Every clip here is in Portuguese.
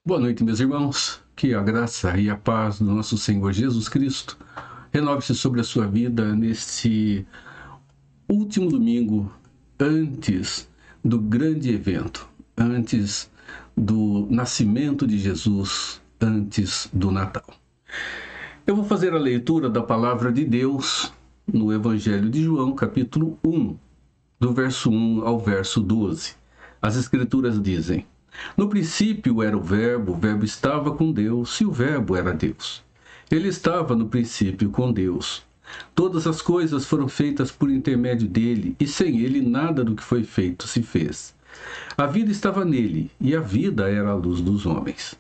Boa noite, meus irmãos. Que a graça e a paz do nosso Senhor Jesus Cristo renove-se sobre a sua vida neste último domingo antes do grande evento, antes do nascimento de Jesus, antes do Natal. Eu vou fazer a leitura da palavra de Deus no Evangelho de João, capítulo 1, do verso 1 ao verso 12. As Escrituras dizem: no princípio era o Verbo estava com Deus, e o Verbo era Deus. Ele estava no princípio com Deus. Todas as coisas foram feitas por intermédio dele, e sem ele nada do que foi feito se fez. A vida estava nele, e a vida era a luz dos homens.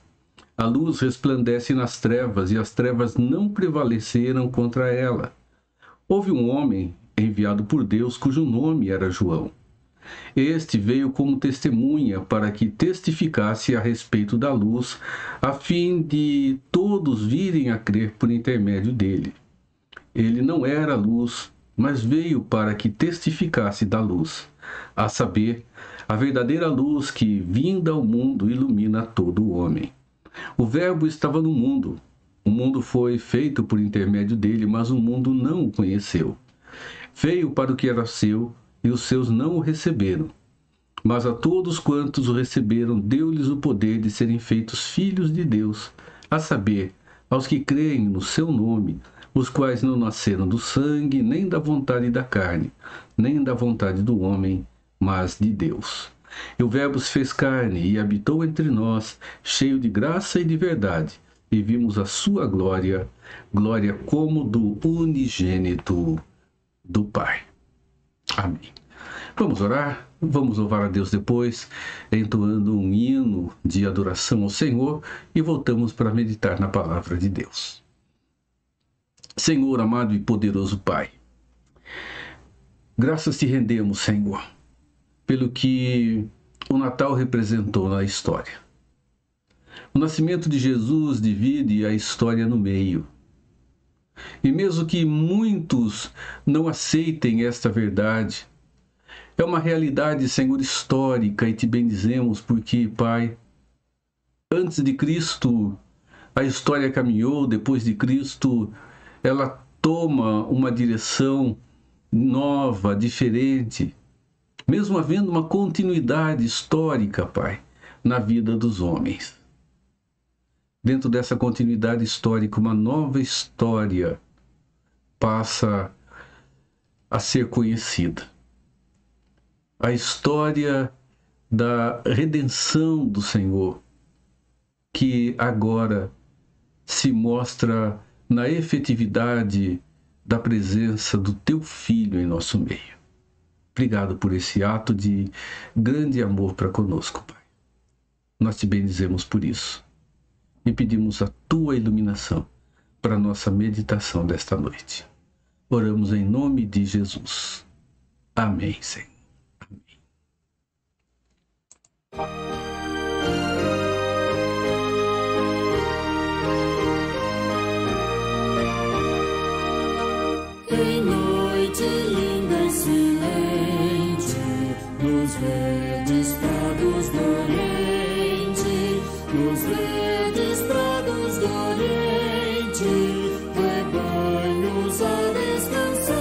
A luz resplandece nas trevas, e as trevas não prevaleceram contra ela. Houve um homem enviado por Deus, cujo nome era João. Este veio como testemunha para que testificasse a respeito da luz, a fim de todos virem a crer por intermédio dele. Ele não era a luz, mas veio para que testificasse da luz, a saber, a verdadeira luz que, vinda ao mundo, ilumina todo o homem. O Verbo estava no mundo. O mundo foi feito por intermédio dele, mas o mundo não o conheceu. Veio para o que era seu, e os seus não o receberam. Mas a todos quantos o receberam, deu-lhes o poder de serem feitos filhos de Deus, a saber, aos que creem no seu nome, os quais não nasceram do sangue, nem da vontade da carne, nem da vontade do homem, mas de Deus. E o Verbo se fez carne e habitou entre nós, cheio de graça e de verdade, e vimos a sua glória, glória como do unigênito do Pai. Amém. Vamos orar, vamos louvar a Deus depois, entoando um hino de adoração ao Senhor e voltamos para meditar na palavra de Deus. Senhor, amado e poderoso Pai, graças te rendemos, Senhor, pelo que o Natal representou na história. O nascimento de Jesus divide a história no meio. E mesmo que muitos não aceitem esta verdade, é uma realidade, Senhor, histórica, e te bendizemos porque, Pai, antes de Cristo, a história caminhou, depois de Cristo, ela toma uma direção nova, diferente, mesmo havendo uma continuidade histórica, Pai, na vida dos homens. Dentro dessa continuidade histórica, uma nova história passa a ser conhecida. A história da redenção do Senhor, que agora se mostra na efetividade da presença do Teu Filho em nosso meio. Obrigado por esse ato de grande amor para conosco, Pai. Nós te bendizemos por isso. E pedimos a Tua iluminação para a nossa meditação desta noite. Oramos em nome de Jesus. Amém, Senhor. Amém. Em noite linda e silente, nos verdes prados do Oriente, nos verdes prados do Oriente, rebanhos a descansar.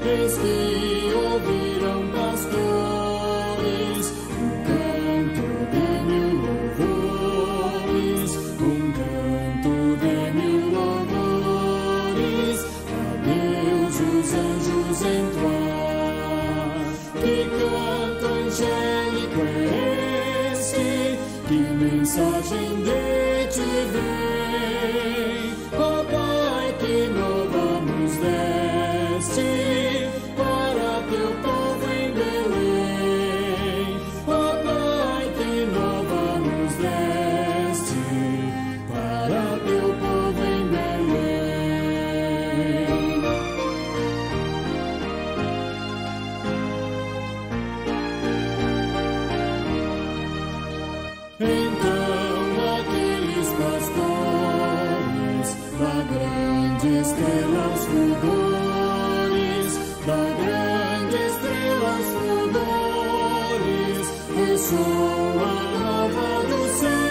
Eis que ouviram pastores um canto de mil louvores, um canto de mil louvores, a Deus os anjos entoar. Que canto angélico é esse? Que mensagem de ti vem, ó Pai, que nova nos deste para teu povo em Belém. Ó Pai, que nova nos deste para teu povo em Belém. Então aqueles pastores da grande estrela aos fulgores, da grande estrela aos fulgores, ressoa a nova do céu.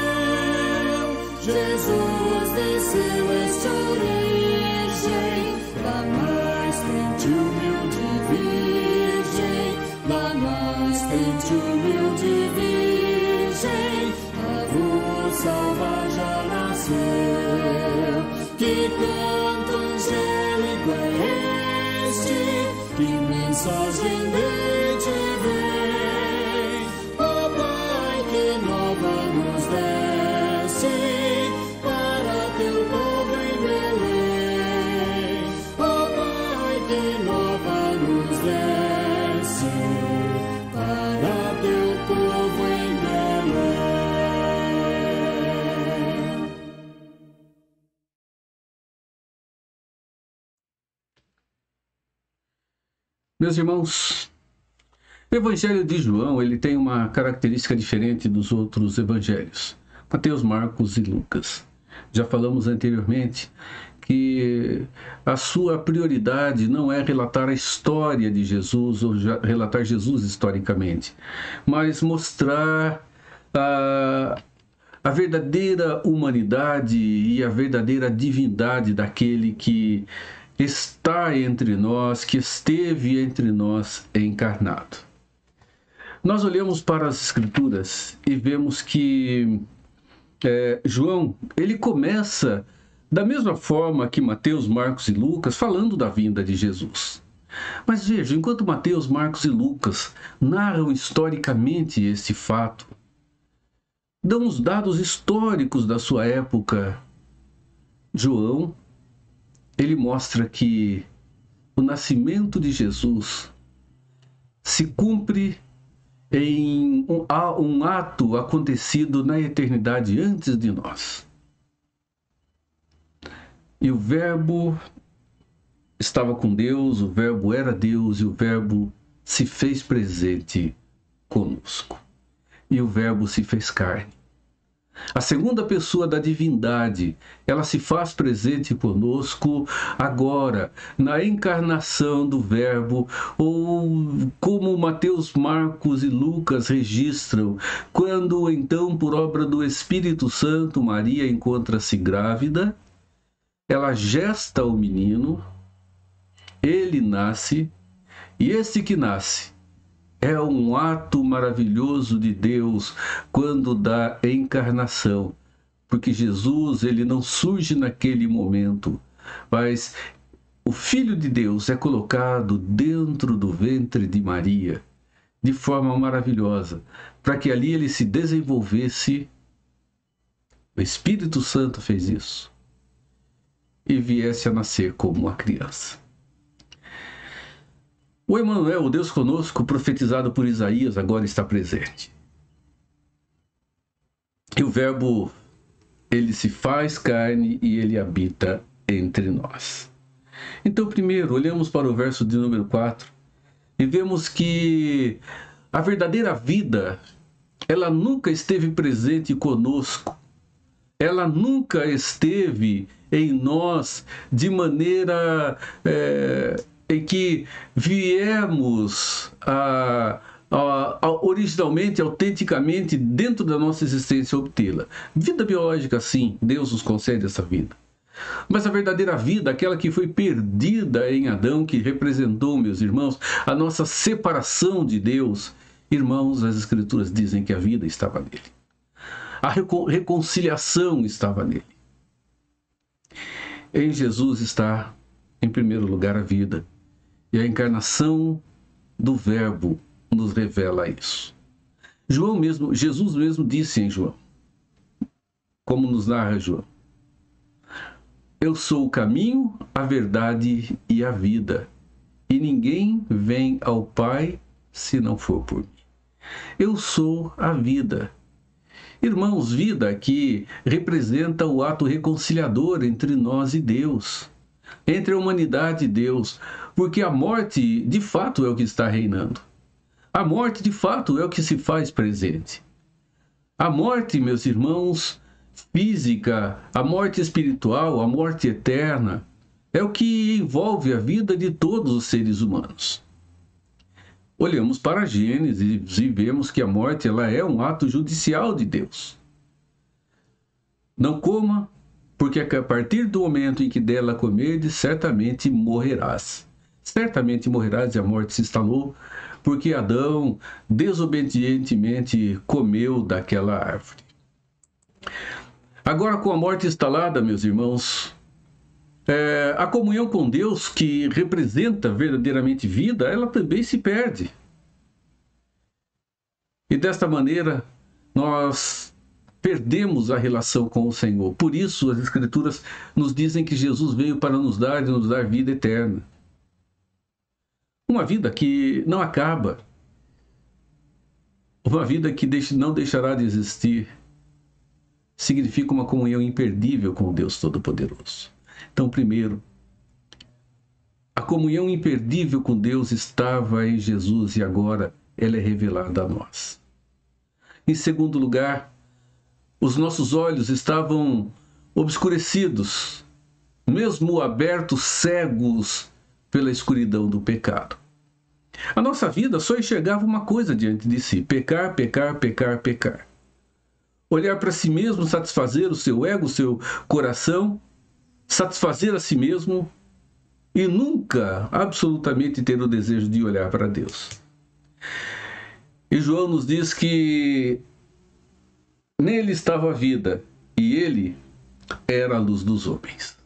nasceu esta origem, da mais crente humilde virgem, da mais crente humilde virgem, a vos salvar já nasceu. Que canto angélico é este, que mensagem de te vem, ó Pai, que nova nos desce para teu povo em Belém. Ó Pai, que nova nos desce para teu povo em Belém. Meus irmãos, o Evangelho de João ele tem uma característica diferente dos outros evangelhos, Mateus, Marcos e Lucas. Já falamos anteriormente que a sua prioridade não é relatar a história de Jesus ou relatar Jesus historicamente, mas mostrar a verdadeira humanidade e a verdadeira divindade daquele que está entre nós, que esteve entre nós encarnado. Nós olhamos para as Escrituras e vemos que João, ele começa da mesma forma que Mateus, Marcos e Lucas, falando da vinda de Jesus. Mas veja, enquanto Mateus, Marcos e Lucas narram historicamente esse fato, dão os dados históricos da sua época, João, ele mostra que o nascimento de Jesus se cumpre em um ato acontecido na eternidade antes de nós. E o Verbo estava com Deus, o Verbo era Deus e o Verbo se fez presente conosco. E o Verbo se fez carne. A segunda pessoa da divindade, ela se faz presente conosco agora, na encarnação do Verbo, ou como Mateus, Marcos e Lucas registram, quando então, por obra do Espírito Santo, Maria encontra-se grávida, ela gesta o menino, ele nasce, e esse que nasce é um ato maravilhoso de Deus quando dá encarnação, porque Jesus ele não surge naquele momento, mas o Filho de Deus é colocado dentro do ventre de Maria de forma maravilhosa, para que ali ele se desenvolvesse. O Espírito Santo fez isso e viesse a nascer como uma criança. O Emanuel, o Deus conosco, profetizado por Isaías, agora está presente. E o Verbo, ele se faz carne e ele habita entre nós. Então, primeiro, olhamos para o verso de número 4 e vemos que a verdadeira vida, ela nunca esteve presente conosco. Ela nunca esteve em nós de maneira em que viemos originalmente, autenticamente, dentro da nossa existência obtê-la. Vida biológica, sim, Deus nos concede essa vida. Mas a verdadeira vida, aquela que foi perdida em Adão, que representou, meus irmãos, a nossa separação de Deus, irmãos, as Escrituras dizem que a vida estava nele. A reconciliação estava nele. Em Jesus está, em primeiro lugar, a vida. E a encarnação do Verbo nos revela isso. Jesus mesmo disse em João, como nos narra João: eu sou o caminho, a verdade e a vida, e ninguém vem ao Pai se não for por mim. Eu sou a vida. Irmãos, vida aqui representa o ato reconciliador entre nós e Deus, entre a humanidade e Deus, porque a morte, de fato, é o que está reinando. A morte, de fato, é o que se faz presente. A morte, meus irmãos, física, a morte espiritual, a morte eterna, é o que envolve a vida de todos os seres humanos. Olhamos para Gênesis e vemos que a morte ela é um ato judicial de Deus. Não coma, porque a partir do momento em que dela comerdes, certamente morrerás. Certamente morrerás, e a morte se instalou, porque Adão desobedientemente comeu daquela árvore. Agora, com a morte instalada, meus irmãos, a comunhão com Deus, que representa verdadeiramente vida, ela também se perde. E desta maneira, nós perdemos a relação com o Senhor. Por isso, as Escrituras nos dizem que Jesus veio para nos dar vida eterna. Uma vida que não acaba. Uma vida que não deixará de existir. Significa uma comunhão imperdível com o Deus Todo-Poderoso. Então, primeiro, a comunhão imperdível com Deus estava em Jesus e agora ela é revelada a nós. Em segundo lugar, os nossos olhos estavam obscurecidos, mesmo abertos, cegos pela escuridão do pecado. A nossa vida só enxergava uma coisa diante de si: pecar, pecar, pecar, pecar. Olhar para si mesmo, satisfazer o seu ego, o seu coração, satisfazer a si mesmo e nunca, absolutamente, ter o desejo de olhar para Deus. E João nos diz que nele estava a vida e ele era a luz dos homens.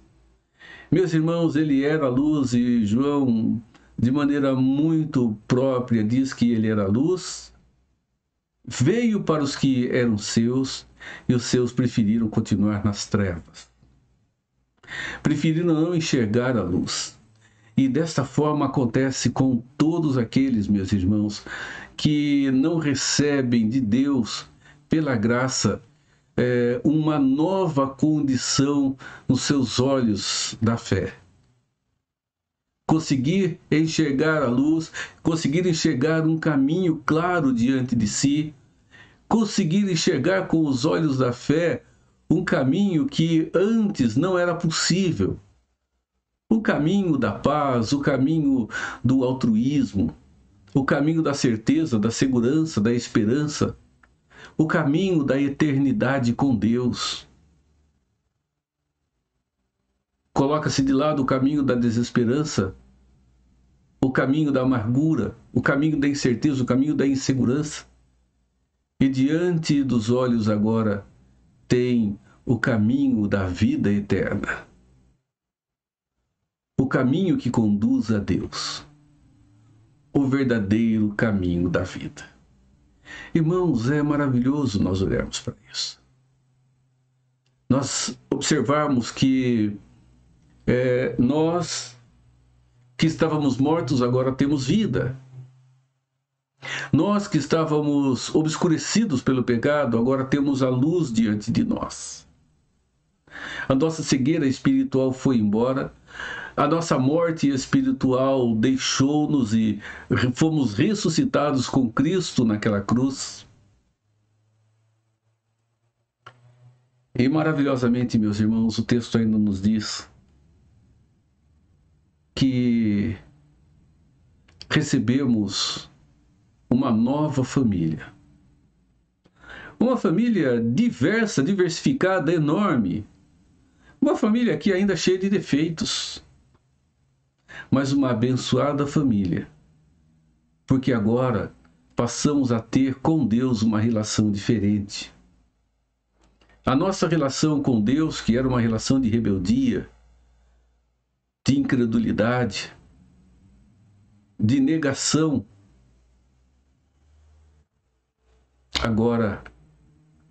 Meus irmãos, ele era a luz e João, de maneira muito própria, diz que ele era a luz. Veio para os que eram seus e os seus preferiram continuar nas trevas. Preferiram não enxergar a luz. E desta forma acontece com todos aqueles, meus irmãos, que não recebem de Deus, pela graça, uma nova condição nos seus olhos da fé. Conseguir enxergar a luz, conseguir enxergar um caminho claro diante de si, conseguir enxergar com os olhos da fé um caminho que antes não era possível. O caminho da paz, o caminho do altruísmo, o caminho da certeza, da segurança, da esperança, o caminho da eternidade com Deus. Coloca-se de lado o caminho da desesperança, o caminho da amargura, o caminho da incerteza, o caminho da insegurança. E diante dos olhos agora tem o caminho da vida eterna. O caminho que conduz a Deus. O verdadeiro caminho da vida. Irmãos, é maravilhoso nós olharmos para isso. Nós observarmos que nós que estávamos mortos agora temos vida. Nós que estávamos obscurecidos pelo pecado agora temos a luz diante de nós. A nossa cegueira espiritual foi embora. A nossa morte espiritual deixou-nos e fomos ressuscitados com Cristo naquela cruz. E maravilhosamente, meus irmãos, o texto ainda nos diz que recebemos uma nova família. Uma família diversa, diversificada, enorme. Uma família que ainda é cheia de defeitos. Mas uma abençoada família, porque agora passamos a ter com Deus uma relação diferente. A nossa relação com Deus, que era uma relação de rebeldia, de incredulidade, de negação, agora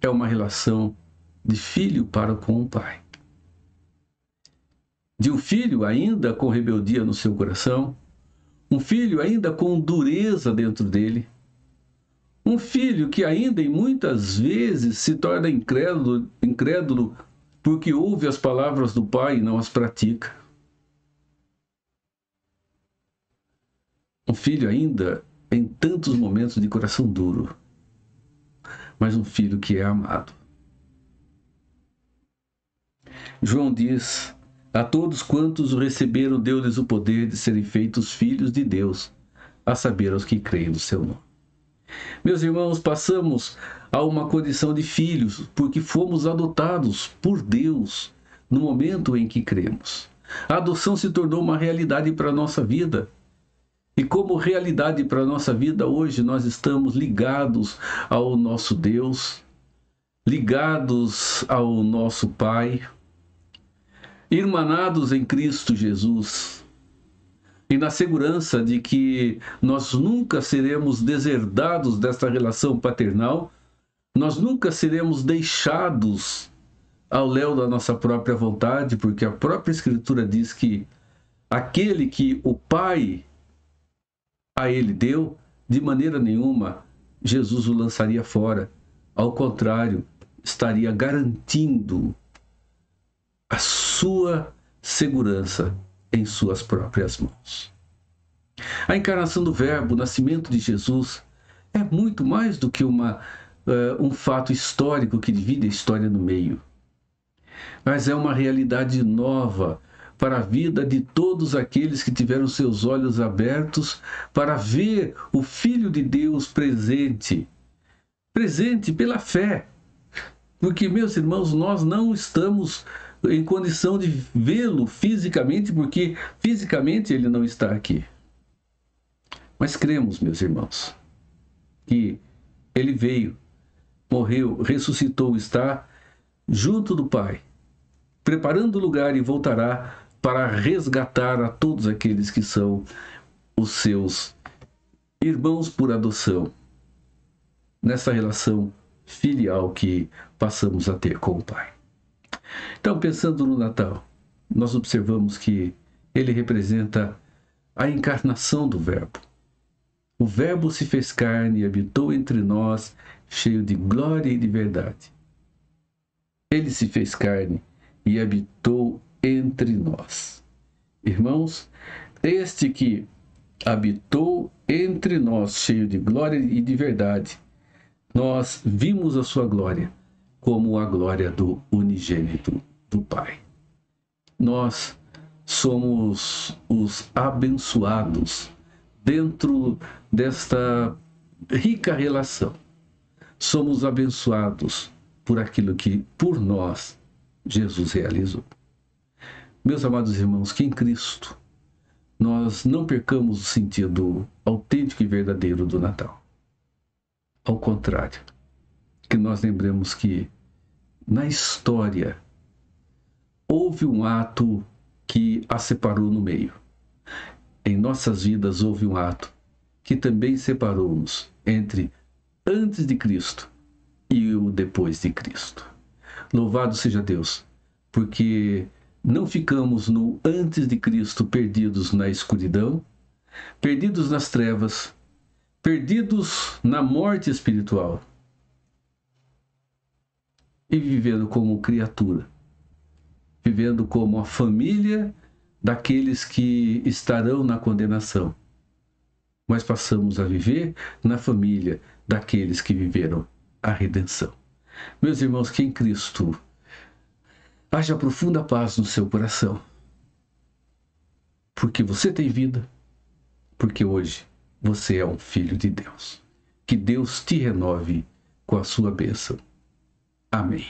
é uma relação de filho para com o Pai. De um filho ainda com rebeldia no seu coração, um filho ainda com dureza dentro dele, um filho que ainda e muitas vezes se torna incrédulo porque ouve as palavras do Pai e não as pratica. Um filho ainda em tantos momentos de coração duro, mas um filho que é amado. João diz: a todos quantos o receberam, deu-lhes o poder de serem feitos filhos de Deus, a saber, aos que creem no seu nome. Meus irmãos, passamos a uma condição de filhos, porque fomos adotados por Deus no momento em que cremos. A adoção se tornou uma realidade para a nossa vida. E como realidade para a nossa vida hoje, nós estamos ligados ao nosso Deus, ligados ao nosso Pai, irmanados em Cristo Jesus, e na segurança de que nós nunca seremos deserdados desta relação paternal, nós nunca seremos deixados ao léu da nossa própria vontade, porque a própria Escritura diz que aquele que o Pai a ele deu, de maneira nenhuma Jesus o lançaria fora. Ao contrário, estaria garantindo a sua segurança em suas próprias mãos. A encarnação do Verbo, o nascimento de Jesus, é muito mais do que um fato histórico que divide a história no meio. Mas é uma realidade nova para a vida de todos aqueles que tiveram seus olhos abertos para ver o Filho de Deus presente pela fé. Porque, meus irmãos, nós não estamos em condição de vê-lo fisicamente, porque fisicamente ele não está aqui. Mas cremos, meus irmãos, que ele veio, morreu, ressuscitou, está junto do Pai, preparando o lugar e voltará para resgatar a todos aqueles que são os seus irmãos por adoção, nessa relação filial que passamos a ter com o Pai. Então, pensando no Natal, nós observamos que ele representa a encarnação do Verbo. O Verbo se fez carne e habitou entre nós, cheio de glória e de verdade. Ele se fez carne e habitou entre nós. Irmãos, este que habitou entre nós, cheio de glória e de verdade, nós vimos a sua glória como a glória do unigênito do Pai. Nós somos os abençoados dentro desta rica relação. Somos abençoados por aquilo que, por nós, Jesus realizou. Meus amados irmãos, que em Cristo nós não percamos o sentido autêntico e verdadeiro do Natal. Ao contrário, que nós lembremos que na história houve um ato que a separou no meio. Em nossas vidas houve um ato que também separou-nos entre antes de Cristo e o depois de Cristo. Louvado seja Deus, porque não ficamos no antes de Cristo perdidos na escuridão, perdidos nas trevas, perdidos na morte espiritual e vivendo como criatura, vivendo como a família daqueles que estarão na condenação. Mas passamos a viver na família daqueles que viveram a redenção. Meus irmãos, que em Cristo haja profunda paz no seu coração, porque você tem vida, porque hoje você é um filho de Deus. Que Deus te renove com a sua bênção. Amém.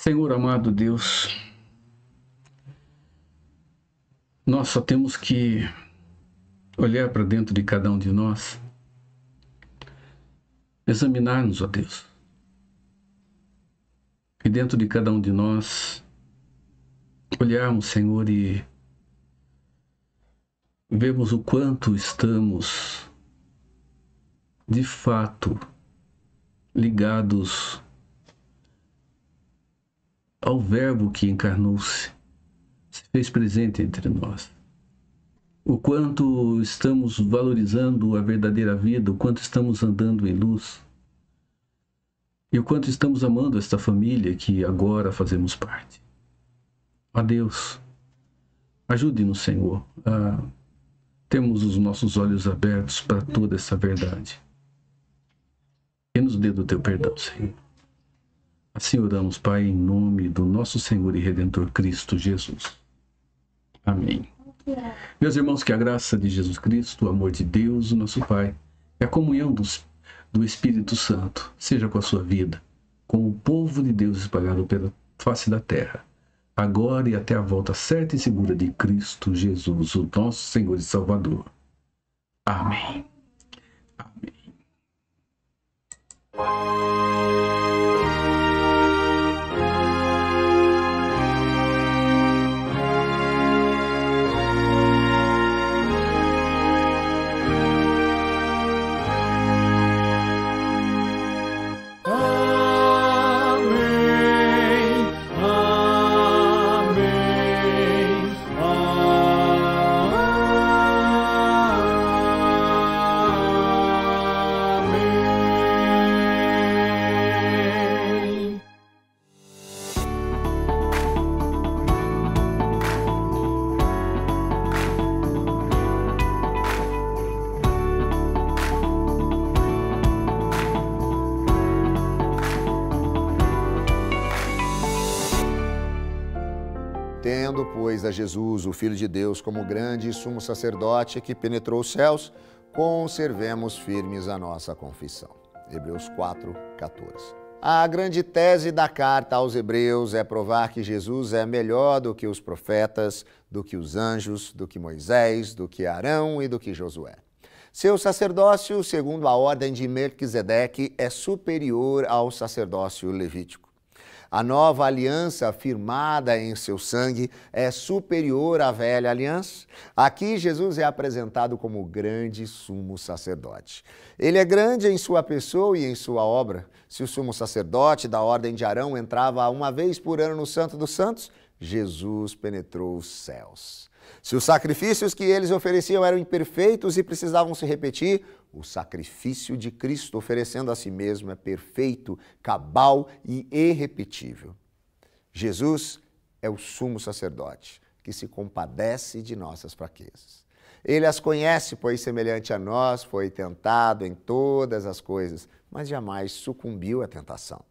Senhor amado Deus, nós só temos que olhar para dentro de cada um de nós, examinar-nos, ó Deus. E dentro de cada um de nós, olharmos, Senhor, e vemos o quanto estamos, de fato, ligados ao Verbo que encarnou-se, se fez presente entre nós. O quanto estamos valorizando a verdadeira vida, o quanto estamos andando em luz, e o quanto estamos amando esta família que agora fazemos parte. Ó Deus, ajude-nos, Senhor, a termos os nossos olhos abertos para toda essa verdade. E nos dê do teu perdão, Senhor. Assim oramos, Pai, em nome do nosso Senhor e Redentor Cristo Jesus. Amém. Meus irmãos, que a graça de Jesus Cristo, o amor de Deus, o nosso Pai, e a comunhão do Espírito Santo seja com a sua vida, com o povo de Deus espalhado pela face da terra, agora e até a volta certa e segura de Cristo Jesus, o nosso Senhor e Salvador. Amém. Amém. Tendo, pois, a Jesus, o Filho de Deus, como grande e sumo sacerdote que penetrou os céus, conservemos firmes a nossa confissão. Hebreus 4:14. A grande tese da carta aos Hebreus é provar que Jesus é melhor do que os profetas, do que os anjos, do que Moisés, do que Arão e do que Josué. Seu sacerdócio, segundo a ordem de Melquisedeque, é superior ao sacerdócio levítico. A nova aliança firmada em seu sangue é superior à velha aliança. Aqui Jesus é apresentado como grande sumo sacerdote. Ele é grande em sua pessoa e em sua obra. Se o sumo sacerdote da ordem de Arão entrava uma vez por ano no Santo dos Santos, Jesus penetrou os céus. Se os sacrifícios que eles ofereciam eram imperfeitos e precisavam se repetir, o sacrifício de Cristo oferecendo a si mesmo é perfeito, cabal e irrepetível. Jesus é o sumo sacerdote que se compadece de nossas fraquezas. Ele as conhece, pois semelhante a nós foi tentado em todas as coisas, mas jamais sucumbiu à tentação.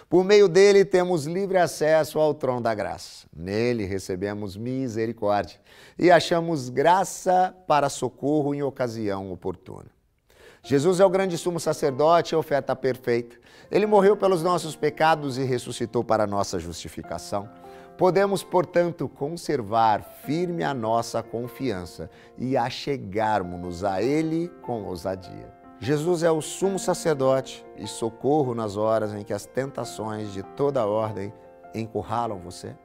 Por meio dele temos livre acesso ao trono da graça. Nele recebemos misericórdia e achamos graça para socorro em ocasião oportuna. Jesus é o grande sumo sacerdote e a oferta perfeita. Ele morreu pelos nossos pecados e ressuscitou para a nossa justificação. Podemos, portanto, conservar firme a nossa confiança e achegarmos-nos a Ele com ousadia. Jesus é o sumo sacerdote e socorro nas horas em que as tentações de toda ordem encurralam você.